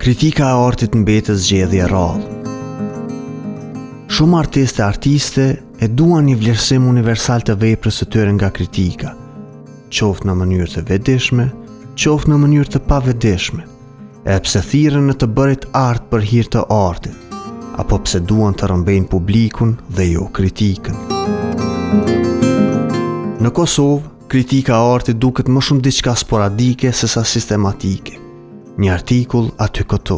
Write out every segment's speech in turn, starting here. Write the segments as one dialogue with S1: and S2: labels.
S1: Kritika e artit mbetet zgjedhje e rrallë. Shumë artistë e artiste e duan një vlerësim universal të veprës së tyre nga kritika, qoftë në mënyrë të vetëdijshme, qoftë në mënyrë të pavetëdijshme, e pse thirrën në të bërit art për hir të artit, apo pse duan të rrëmbejnë publikun dhe jo kritikën. Në Kosovë, kritika e artit duket më shumë diçka sporadike sesa sistematike. Një artikull aty këtu.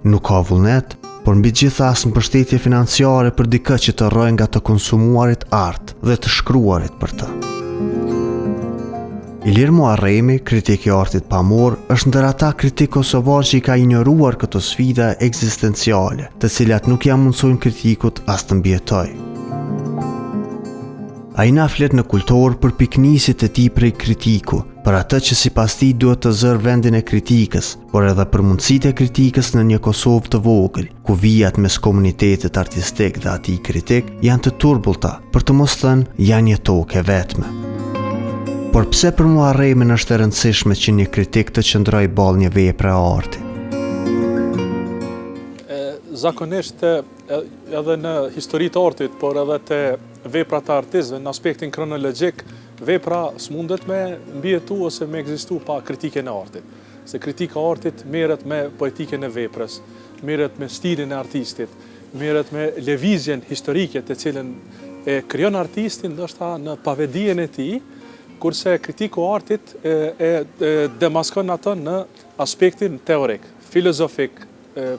S1: Nuk ka vullnet, por mbi gjitha as mbështetje financiare për dikë që të rrojë nga të konsumuarit art dhe të shkruarit për të. Ilir Muharremi, kritik i artit pamor, është ndër ata kritik kosovar që i ka ignoruar këto sfida ekzistenciale, të cilat nuk ja mundsojnë kritikut as të mbjetoj. Ai na flet në kultor për piknisit e tij prej kritiku, për atë që sipas tij duhet të zërë vendin e kritikës, por edhe për mundësitë e kritikës në një Kosovë të vogël, ku vijat mes komunitetit artistik dhe atij kritik janë të turbullta, për të mos thënë janë një tokë e vetme. Por pse për Muharremin është e rëndësishme që një kritik të qëndrojë ballë një vepre arti?
S2: Zakonisht edhe në histori të artit, por edhe të veprat të artistëve në aspektin kronologjik, vepra s'mundet me mbjetu ose me ekzistu pa kritikën e artit. Se kritika e artit merret me poetikën e veprës, merret me stilin e artistit, merret me lëvizjen historike të cilën e krijon artistin ndoshta në pavedijen e tij, kurse kritiku i artit e demaskon atë në aspektin teorik, filozofik,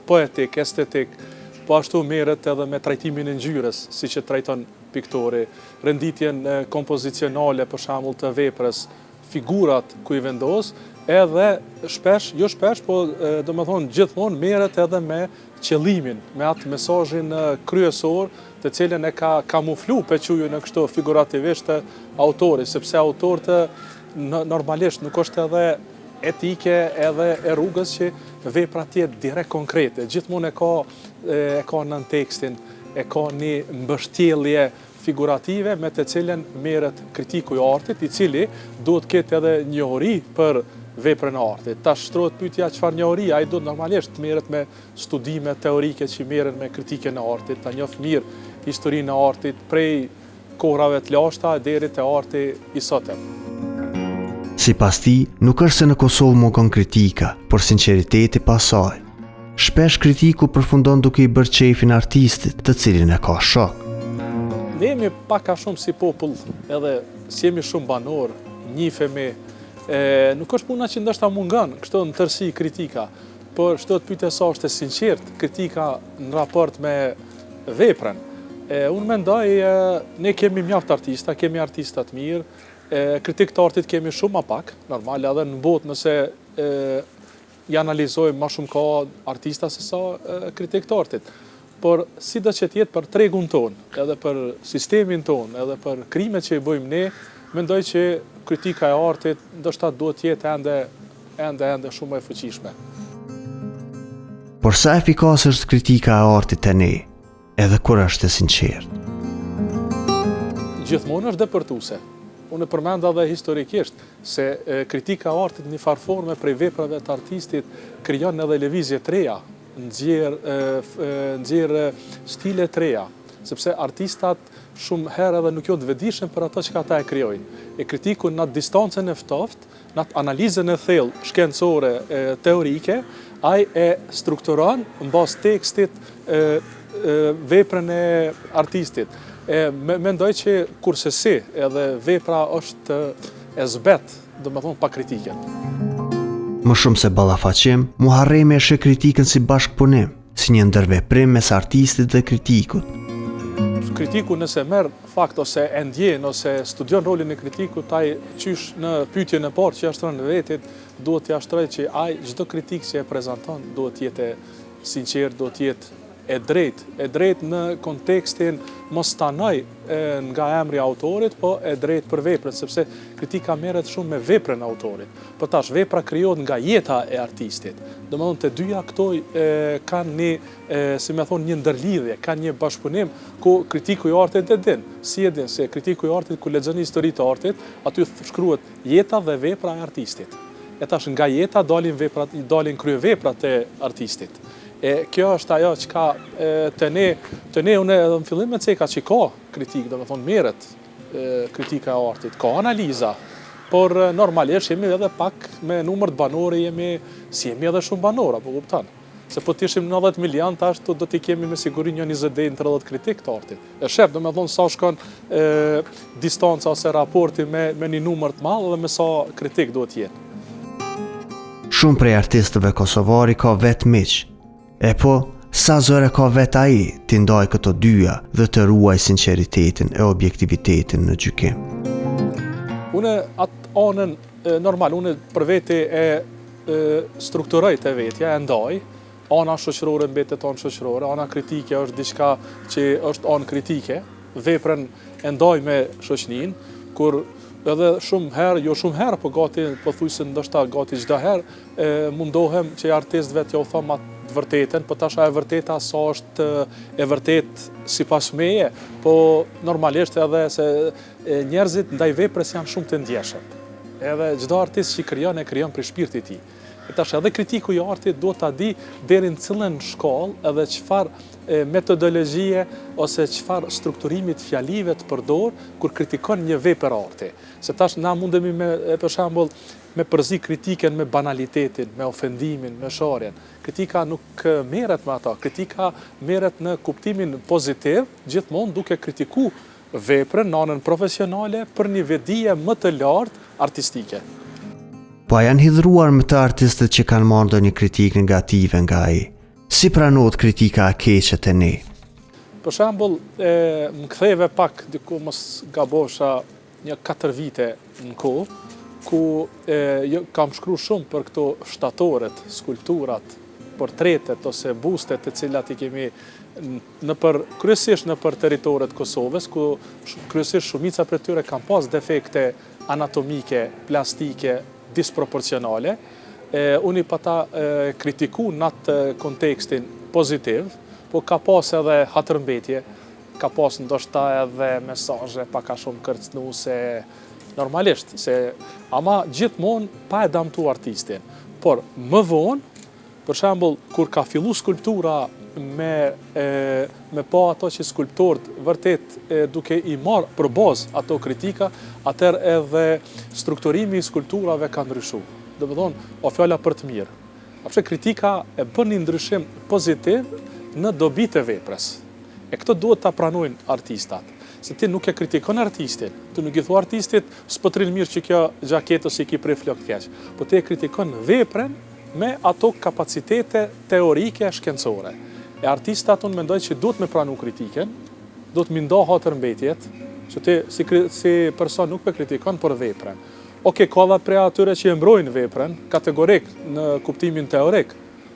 S2: poetik, estetik, po ashtu merret edhe me trajtimin e ngjyrës, siç e trajton piktori, renditjen kompozicionale për shembull të veprës, figurat ku i vendos, edhe shpesh, jo shpesh, po domethënë gjithmonë merret edhe me qëllimin, me atë mesazhin kryesor, të cilën e ka kamuflu pequju në kështu figurativisht autori, sepse autorët normalisht nuk është edhe etike edhe e rrugës që vepra tjetë direkt konkrete. Gjithmonë e ka nën tekstin, e ka një mbështjellje figurative me të cilën merret kritiku i artit, i cili duhet ketë edhe njohuri për veprën e artit. Tash shtrohet pyetja çfarë njohuri, ai duhet normalisht të merret me studime teorike që merren me kritikën e artit, ta njoh mirë historinë e artit prej kohrave të lashta deri te arti i sotëm.
S1: Sipas tij, nuk është se në Kosovë mungon kritika, por sinqeriteti pas saj. Shpesh kritiku përfundon duke i bërë qefin artistit, të cilin e ka shok.
S2: Ne jemi pak a shumë si popull, edhe si jemi shumë banor, njihemi, nuk është puna që ndoshta mungon, kështu në tërësi kritika, por çdo të pyetës sa është e sinqert kritika në raport me veprën. Unë mendoj, ne kemi mjaft artista, kemi artista të mirë, kritik të artit kemi shumë ma pak, normal edhe në botë nëse i analizojmë ma shumë ka artista se sa kritik të artit. Por si do që tjetë për tregun tonë, edhe për sistemin tonë, edhe për krimet që i bëjmë ne, mendoj që kritika e artit ndoshta duhet jetë ende shumë e fuqishme.
S1: Por sa efikas është kritika e artit të ne, edhe kur është e sinqert?
S2: Gjithmonë është depërtuese. Unë përmenda dhe historikisht se kritika e artit një farforme prej veprave të artistit krijon edhe lëvizje të reja, nxjerr stile të reja, sepse artistat shumë herë edhe nuk janë të vetëdijshëm për ato që ata e krijojnë. E kritiku në atë distancën e ftoftë, në atë analizën e thellë shkencore teorike, ai e strukturon mbas tekstit veprën e artistit. Mendoj që kurse si edhe vepra është e zbet, domethënë pa kritiken.
S1: Më shumë se ballafaqim, Muharremi e sheh kritikën si bashkëpunim, si një ndërveprim mes artistit dhe kritikut.
S2: Kritiku nëse merr fakt ose e ndjen ose studion rolin e kritikut, ai qysh në pyetjen e parë që jashtron në vetit, duhet t'ia shtrojë që ai çdo kritik që e prezanton duhet të jetë sinqert, duhet të jetë e drejtë në kontekstin mos stanoj nga emri autorit, po e drejtë për veprën, sepse kritika merret shumë me veprën e autorit. Po tash vepra krijohet nga jeta e artistit. Domethënë të dyja këto kanë një ndërlidhje, kanë një bashkëpunim ku kritiku i artit e din. Si e din se kritiku i artit ku lexon histori të artit, aty shkruhet jeta dhe vepra e artistit. e tash nga jeta dalin kryeveprat e artistit. E kjo është ajo që ka të ne unë edhe në fillim me ceka që ka kritik, do me thonë merret kritika e artit, ka analiza, por normalisht jemi edhe pak me numër të banore, si jemi edhe shumë banora, po kupton. Se po t'ishim 90 milion tash do t'i kemi me siguri një 20-30 kritik të artit. E shef, do me thonë sa shkon distanca ose raporti me një numër të madh dhe me sa kritik duhet jetë.
S1: Shumë prej artistëve kosovari ka vetë miq. E po, sa zëre ka vetë ai t'i ndaj këto dyja dhe të ruaj sinqeritetin e objektivitetin në gjykim.
S2: Unë atë anën normal, unë për vete e strukturoj të vetja, e ndaj, ana shoqërore mbetet anë shoqërore, ana kritike është diçka që është anë kritike, veprën e ndaj me shoqnin, kur edhe shumë herë, jo shumë herë, po gati, po thuj se ndoshta gati çdo herë, mundohem që artistëve t'ju them atë vërtetën, po tash e vërteta sa është e vërtet sipas meje, po normalisht edhe se njerëzit ndaj veprës janë shumë të ndjeshëm. Edhe çdo artist që krijon e krijon për shpirtin e tij. E tash edhe kritiku i artit duhet ta di deri në cilën shkallë edhe çfarë metodologjie ose çfarë strukturimi të fjalive të përdor kur kritikon një vepër arti. Se tash na mundemi për shembull me përzi kritiken me banalitetin, me ofendimin, me sharjen. Kritika nuk merret me ata, kritika merret në kuptimin pozitiv, gjithmonë duke kritiku veprën në anën profesionale për një vedije më të lartë artistike.
S1: Po a janë hidhruar me të artistët që kanë marrë ndonjë kritikë negative nga ai? Si pranohet kritika e keqe te ne?
S2: Për shembull, më ktheve pak diku mos gabosha një 4 vite në kohë, ku kam shkruar shumë për këto shtatoret, skulpturat, portretet ose bustet të cilat i kemi kryesisht në për territoret Kosovës, ku kryesisht shumica për tyre kanë pas defekte anatomike, plastike, disproporcionale. Unë i pata kritiku në atë kontekstin pozitiv, po ka pas edhe hatërmbetje, ka pas ndoshta edhe mesazhe paka shumë kërcënuese, normalisht, ama gjithmonë pa e damtu artistin. Por më vonë, për shembull, kur ka fillu skulptura me pa ato që skulptorët vërtet duke i marrë për bazë ato kritika, atëherë edhe strukturimi i skulpturave ka ndryshuar. Do të thonë, o fjala për të mirë. Apse kritika e bën një ndryshim pozitiv në dobit e veprës. E këto duhet ta pranojnë artistat. Se ti nuk e kritikon artistin, ti nuk i thua artistit, s'po trin mirë që kjo xhaketë ose ki prej flok të keq, po ti e kritikon veprën me ato kapacitete teorike shkencore. E artistat unë mendoj që duhet me pranu kritiken, duhet me nda hatërmbetjet, që ti si person nuk pe kritikon për veprën. Oke, ka dhe prej atyre që e mbrojnë veprën, kategorik në kuptimin teorik,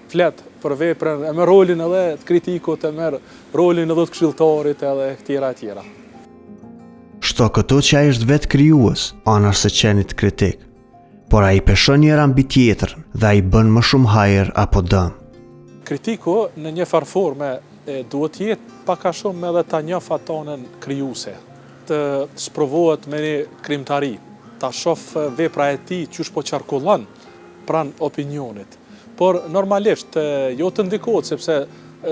S2: flet për veprën, e merr rolin edhe të kritikut, e merr rolin edhe të këshilltarit edhe tjera e tjera.
S1: Shto këto që ai është vetë krijues, anër se qenit kritik, por ai peshon njëra mbi tjetrën dhe ai bën më shumë hajër apo dëm.
S2: Kritiku në një farë forme duhet jetë pak a shumë edhe ta njoh atonën krijuese, të sprovohet me një krimtari, ta shoh vepra e tij qysh po qarkullon pran opinionit. Por normalisht jo të ndikohet, sepse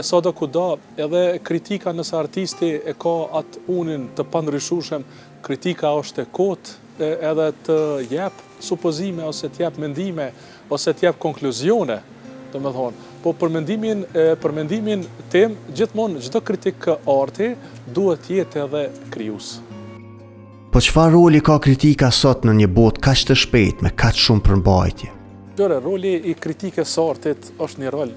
S2: sado kudo edhe kritika nëse artisti e ka atë unin të pandryshueshëm, kritika është e kotë edhe të jep supozime ose të jep mendime ose të jep konkluzione, domethënë. Po për mendimin tim, gjithmonë çdo kritik arti duhet jetë edhe krijues.
S1: Po çfarë roli ka kritika sot në një botë kaq të shpejtë me kaq shumë përmbajtje?
S2: Roli i kritikës artit është një rol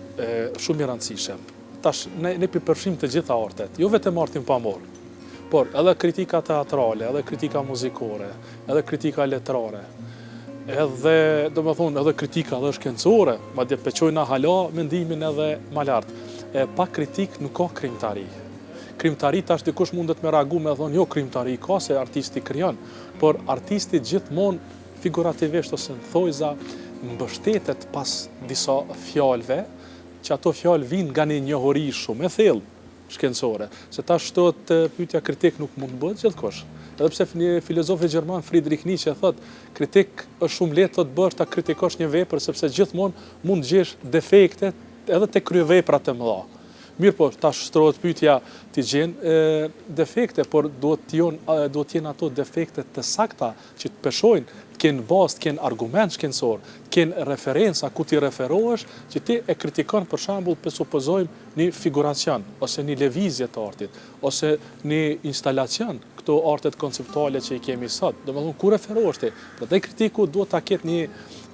S2: shumë i rëndësishëm. Tash, ne përfshim të gjitha artet, jo vetëm artin pamor, por edhe kritika teatrale, edhe kritika muzikore, edhe kritika letrare, edhe, do me thonë, edhe kritika edhe shkencore, madje peqojna hala mendimin edhe ma lartë. Pa kritik nuk ka krimtari. Krimtari tash dikush mundet me reagu me thonë, jo krimtari ka se artisti krijon, por artisti gjithmonë figurativisht ose në thojza mbështetet pas disa fjalëve, që ato fjalë vinë nga një njohuri shumë e thellë shkencore. Se tash shtohet pyetja kritik nuk mund të bëhet gjithkush. Edhe pse një filozof gjerman Friedrich Nietzsche thot, kritik është shumë lehtë të bësh ta kritikosh një vepër sepse gjithmonë mund të gjesh defekte edhe te kryeveprat e mëdha. Mirë po, tash shtrohet pyetja ti gjen defekte, por duhet të jenë ato defekte të sakta që të peshojnë, të kenë bazë, të kenë argument shkencor, të kenë referenca ku ti referohesh, që ti e kritikon për shembull presupozojmë një figuracion ose një lëvizje të artit ose një instalacion, këto artet konceptuale që i kemi sot. Domethënë ku referohesh ti? Prandaj kritiku duhet ta ketë një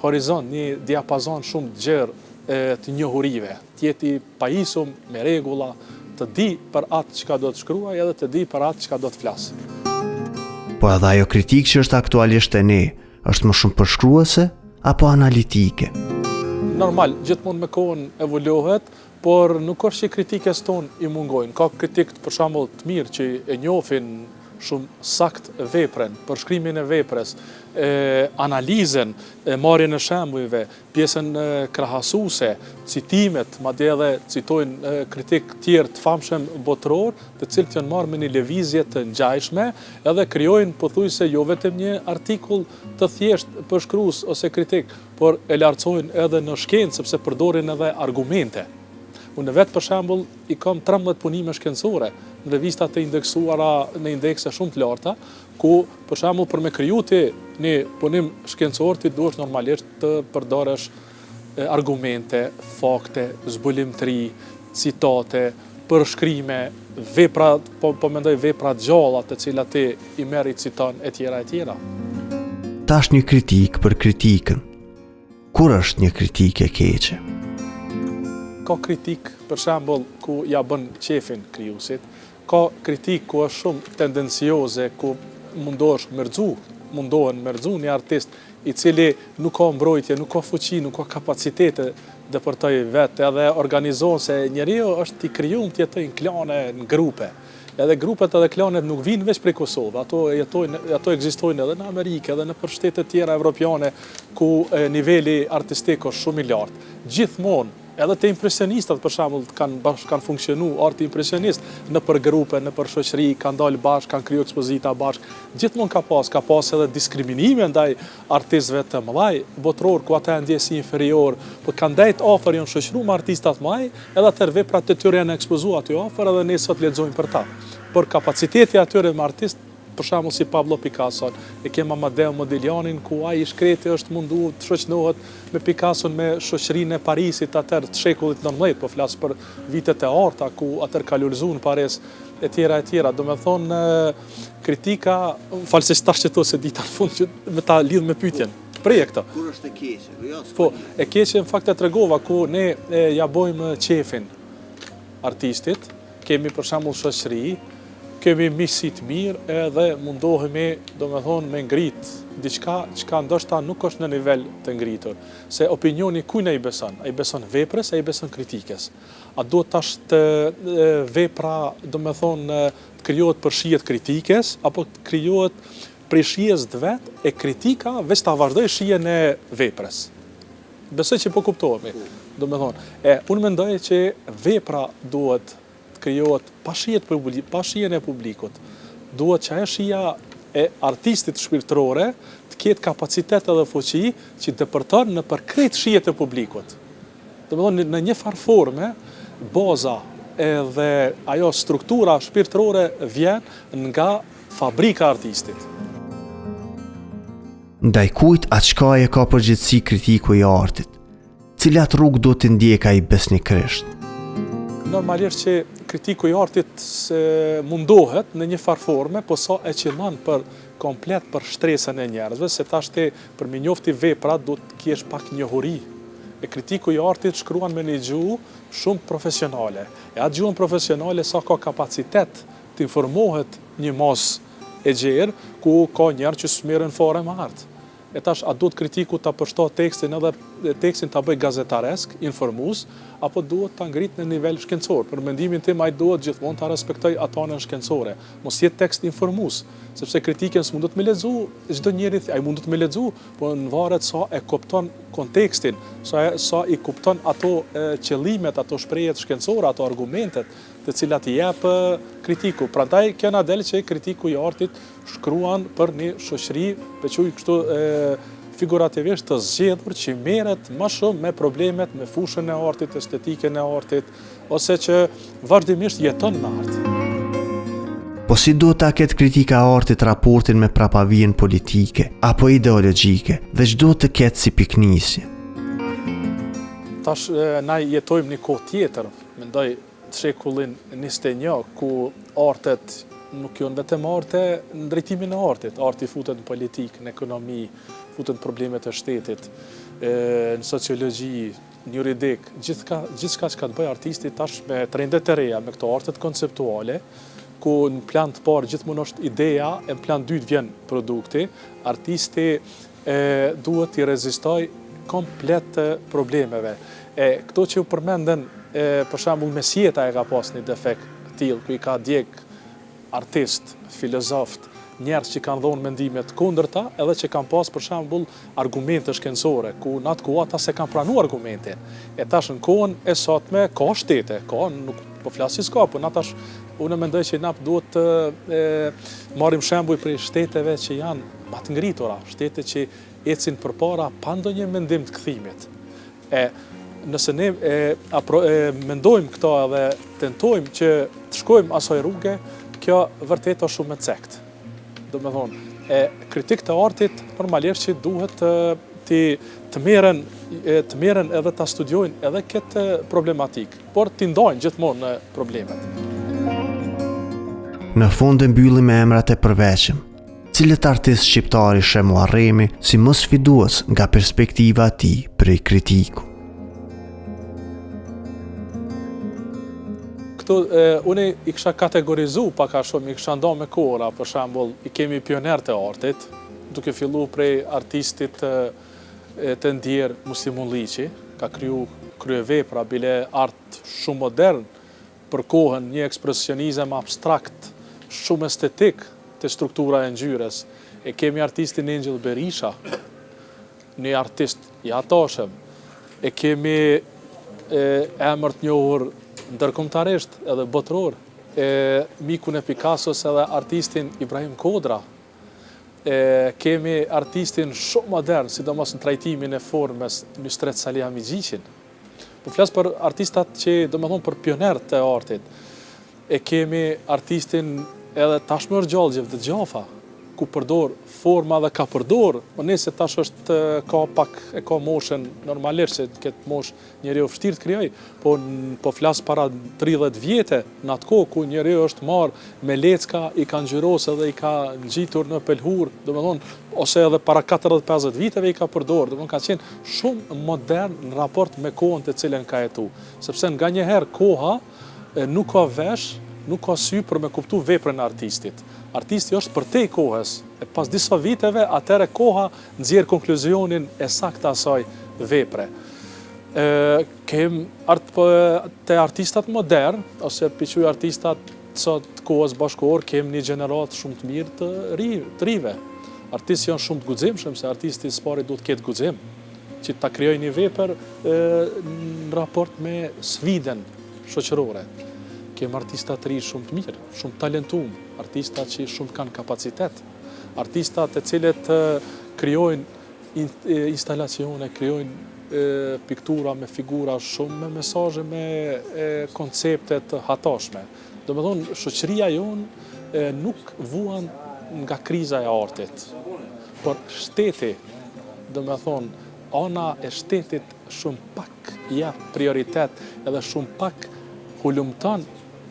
S2: horizont, një diapazon shumë të gjerë të njohurive, të jetë i pajisur me rregulla, të di për atë çka do të shkruaj edhe të di për atë çka do të flas.
S1: Po edhe ajo kritikë që është aktualisht e ne, është më shumë përshkruese apo analitike?
S2: Normal, gjithmonë me kohën evoluohet, por nuk është që kritikës tonë i mungojnë. Ka kritikë për shembull të mirë që e njohin shumë sakt veprën, përshkrimin e veprës, analizën, marrjen e shembujve, pjesën krahasuese, citimet, madje edhe citojnë kritik tjerë të famshëm botëror, të cilët janë marrë me një lëvizje të ngjajshme, edhe krijojnë pothuajse jo vetëm një artikull të thjeshtë përshkrues ose kritik, por e lartësojnë edhe në shkencë sepse përdorin edhe argumente. Unë vetë për shembull i kam 13 punime shkencore në revista të indeksuara në indekse shumë të larta, ku për shembull për me kriju ti një punim shkencor ti duhesh normalisht të përdorësh argumente, fakte, zbulimtri, citate, përshkrime, vepra, po mendoj vepra gjalla të cilat ti i merr i citon e tjera e tjera.
S1: Tash një kritik për kritikën. Kur është një kritikë e keqe?
S2: Ka kritik, për shembull, ku ja bën qefin krijuesit, ka kritik ku është shumë tendencioze, ku mundohen mërzu një artist i cili nuk ka mbrojtje, nuk ka fuqi, nuk ka kapacitete dhe për të vetë, edhe organizohen se njeriu është i krijuar të jetojë në klane, në grupe. Edhe grupet edhe klanet nuk vinë veç prej Kosovë, ato ekzistojnë edhe në Amerikë, edhe në shtete tjera evropiane, ku niveli artistik është shumë i lartë. Gjithmonë, edhe te impresionistat për shembull kanë funksionu arti impresionist në për grupe, në për shoqëri, kanë dalë bashkë, kanë kriju ekspozita bashkë. Gjithmonë ka pas edhe diskriminime ndaj artistëve të mëdhaj, botëror ku ata ndjen si inferior, por kanë ndajt afër janë shoqëruar me artistat mëdhaj, edhe atë veprat e tyre janë ekspozuar aty afër edhe ne sot lexojmë për ta. Por kapaciteti atyre me artist për shembull si Pablo Picasso, e kemi Amadeo Modiglianin ku ai i shkreti është munduar të shoqënohet me Picasso me shoqërinë e Parisit atër të shekullit 19, po flas për vitet e arta ku atër ka lulzuar në Paris e tjera. Domethënë kritika, false tash që thos se dita në fund që me ta lidh me pyetjen. Preje këtë.
S1: Kur është e keqe?
S2: Po, e keqe në fakt e tregova ku ne ja bojmë qefin artistit, kemi për shembull shoqëri, kemi miqësi të mirë edhe mundohemi, domethënë, me ngrit diçka që ndoshta nuk është në nivel të ngritur. Se opinioni kujt ai beson? Ai beson veprës, ai beson kritikës. A duhet tash të vepra, domethënë, të krijohet për shijet kritikës apo të krijohet për shijes të vet e kritika veç ta vazhdoj shijen e veprës? Besoj që po kuptohemi. Domethënë, unë mendoj që vepra duhet krijohet pa shijen e publikut. Duhet që ajo shija e artistit shpirtërore të ketë kapacitet edhe fuqi që të depërton në përkrejt shijet e publikut. Domethënë në një farë forme, baza edhe ajo struktura shpirtërore vjen nga fabrika e artistit.
S1: Ndaj kujt atë shkaje ka përgjithësi kritiku i artit? Cilat rrugë do të ndjek ai besnikërisht?
S2: Normalisht që kritiku i artit mundohet në një farë forme, po sa e qëllon për komplet për shtresën e njerëzve, se tash ti për me njofti vepra do të kesh pak njohuri. E kritiku i artit shkruan me një gjuhë shumë profesionale. E atë gjuhën profesionale sa ka kapacitet të informohet një mos e gjerë, ku ka njerë që s'merren fare me art. E tash, a do të kritiku të përshto tekstin edhe tekstin ta bëj gazetaresk, informues, apo duhet ta ngrit në nivel shkencor. Për mendimin tim ai duhet gjithmonë ta respektoj ato anën shkencore. Mos jetë tekst informues, sepse kritikën s'mundet me lexu çdo njeri, ai mundet me lexu, po në varet sa e kupton kontekstin, sa i kupton ato qëllimet, ato shprehjet shkencore, ato argumentet të cilat i jep kritiku. Prandaj kjo na del që kritiku i artit shkruan për një shoqëri, veçuj kështu figurativisht të zgjedhur që merret më shumë me problemet, me fushën e artit, estetikën e artit, ose që vazhdimisht jeton në art.
S1: Po si do ta ketë kritika e artit raportin me prapavijën politike apo ideologjike dhe çdo të ketë si piknisje?
S2: Tash na jetojmë një kohë tjetër, mendoj shekullin 21, ku artet nuk janë vetëm arte në drejtimin e artit. Arti futet në politikë, në ekonomi, futet në problemet e shtetit, në sociologji, në juridik, gjithçka që ka të bëjë artisti tash me trendet e reja, me këto artet konceptuale, ku në plan të parë gjithmonë është ideja, e në plan dytë vjen produkti, artisti duhet i rezistoj komplet problemeve. Këto që u përmenden, për shembull Mesjeta e ka pas një defekt tillë, ku i ka djeg artist, filozof, njerëz që kanë dhënë mendime të kundërta, edhe që kanë pas për shembull argumente shkencore, ku në atë kohë ata se kanë pranuar argumentin. E tash në kohën e sotme ka shtete, nuk po flas si s'ka, po na tash unë mendoj që na duhet të marrim shembull prej shteteve që janë më të ngritura, shtete që ecin përpara pa ndonjë mendim të kthimit. Nëse ne mendojmë këto edhe tentojmë që të shkojmë asaj rruge, kjo vërtet është shumë e cekt. Do me thonë, kritikët e artit normalisht që duhet të merren edhe ta studiojnë edhe këtë problematik, por t'i ndajnë gjithmonë në problemet.
S1: Në fund e mbyllim me emrat e përveçëm. Cilët artist shqiptari sheh Muharremi si më sfidues nga perspektiva e tij prej kritiku?
S2: Unë i kisha kategorizu paka shumë, i kisha nda me kora, për shembull, i kemi pioner të artit, duke fillu prej artistit të ndjerë Muslimun Liqi, ka kryevepra, bile art shumë modern, për kohën një ekspresionizëm abstrakt, shumë estetik të struktura e ngjyrës. E kemi artistin Angel Berisha, një artist i atashëm. E kemi emër të njohur ndërkombëtarisht edhe botëror, mikun e Picassos edhe artistin Ibrahim Kodra. Kemi artistin shumë modern, sidomos në trajtimin e formës, Nusret Saliha Mixhiqin. Po flas për artistat që domethënë për pionerët e artit. E kemi artistin edhe tashmë Gjallgjev dhe Gjafa, ku përdor forma dhe ka përdor, po nëse tash është ka moshën normalisht, se këtë moshë njeriu vështirë të krijoj, po flas para 30 vjetë në atë kohë ku njeriu është marrë me lecka, i ka ngjyrosur dhe i ka ngjitur në pelhur, domethënë ose edhe para 40-50 viteve i ka përdor, domethënë ka qenë shumë modern në raport me kohën të cilën ka jetu, sepse nganjëherë koha nuk ka vesh, nuk ka sy për me kuptu veprën e artistit. Artisti është për te i kohës, e pas disa viteve, atëre koha nxjerr konkluzionin e saktë asaj vepre. Te artistat modern, ose piquj artistat të kohës bashkëkohore, kem një gjenerat shumë të mirë të rive. Artistë janë shumë të guximshëm, se artisti së pari duhet ketë guxim, që ta krijojë një vepër në raport me sfidën shoqërore. Kem artistat të ri shumë të mirë, shumë talentuar, artistat që shumë kanë kapacitet, artistat e cilët krijojnë instalacione, krijojnë piktura me figura shumë me mesazhe, me koncepte të hatashme. Domethënë, shoqëria jonë nuk vuan nga kriza e artit, por shteti, domethënë, ana e shtetit shumë pak jep prioritet edhe shumë pak hulumton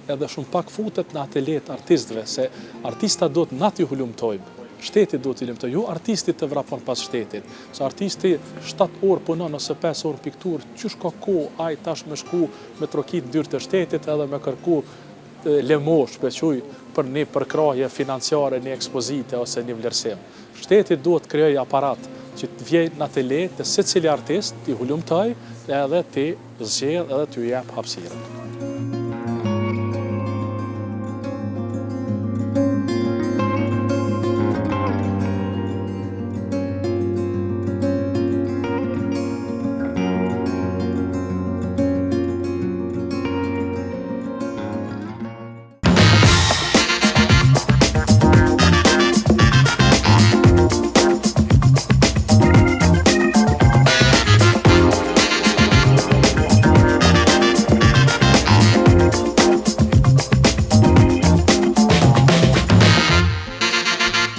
S2: edhe shumë pak futet në ateljet artistëve, se artista do të natë ju hulumtojmë, shteti do të hulumtojë, ju artisti të vrapon pas shtetit, se artisti 7 orë punon ose 5 orë piktur, qysh ka kohë ai tash me shku me trokit ndyrë të shtetit edhe me kërku lemosh, bequj, për një përkrahje financiare, një ekspozite ose një vlerësim. Shteti duhet krijojë aparat që të vjen në atelier të secili artist, t'i hulumtoj edhe t'i zgjedh edhe t'ju jap hapësirën.